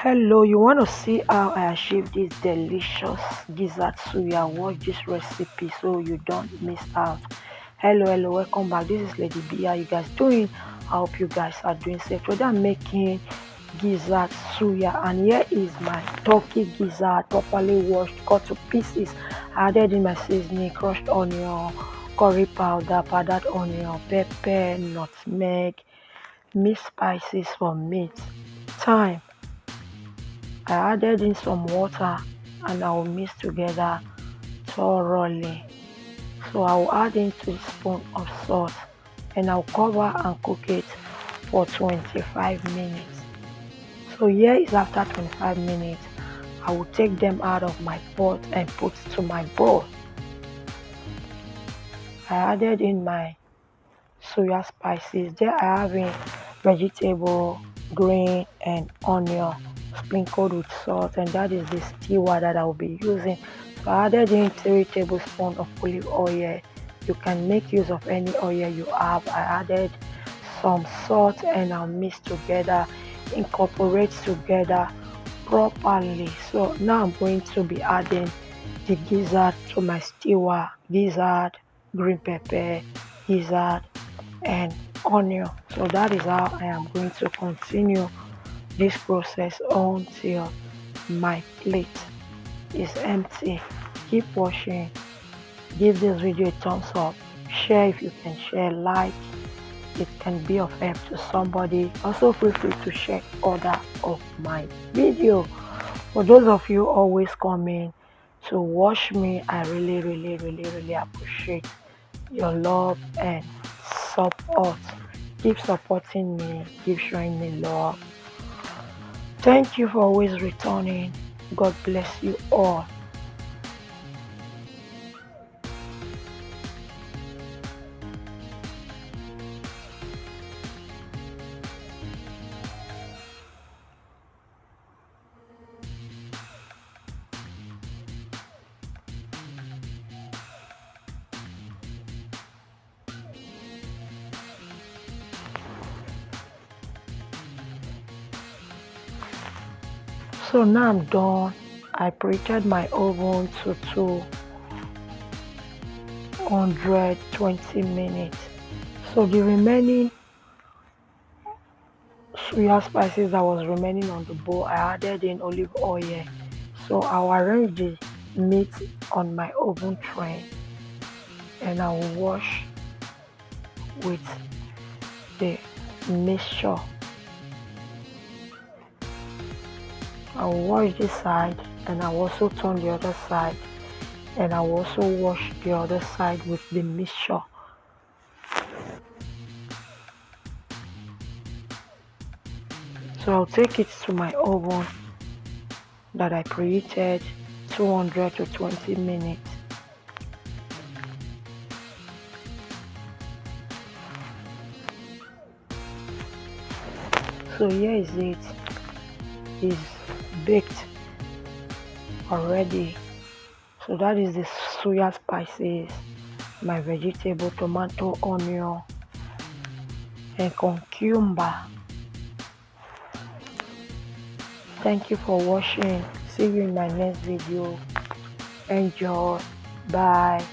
Hello, you want to see how I achieve this delicious gizzard suya? Watch this recipe so you don't miss out. Hello, welcome back. This is Lady B. How you guys doing? I hope you guys are doing safe. Today I'm making gizzard suya, and here is my turkey gizzard, properly washed, cut to pieces. I added in my seasoning, crushed onion, curry powder, powdered onion, pepper, nutmeg, mixed spices for meat, thyme. I added in some water and I will mix together thoroughly. So I will add in 2 spoons of salt and I'll cover and cook it for 25 minutes. So here is after 25 minutes. I will take them out of my pot and put to my bowl. I added in my soya spices. There I have in vegetable, green and onion sprinkled with salt, and that is the stewer that I will be using. So I added in 3 tablespoons of olive oil. You can make use of any oil you have. I added some salt and I'll mix together, incorporate together properly. So now I'm going to be adding the gizzard to my stewer, gizzard, green pepper, gizzard and onion. So that is how I am going to continue this process until my plate is empty. Keep watching. Give this video a thumbs up. Share if you can share. Like. It can be of help to somebody. Also feel free to share other of my video. For those of you always coming to watch me, I really appreciate your love and support. Keep supporting me, keep showing me love. Thank you for always returning. God bless you all. So now I'm done. I preheated my oven to 220 minutes. So the remaining soya spices that was remaining on the bowl, I added in olive oil. So I'll arrange the meat on my oven tray and I will wash with the mixture. I will wash this side and I will also turn the other side, and I will also wash the other side with the mixture. So I'll take it to my oven that I preheated 200 to 20 minutes. So here is it. It's baked already. So that is the soya spices, my vegetable, tomato, onion and cucumber. Thank you for watching. See you in my next video. Enjoy. Bye.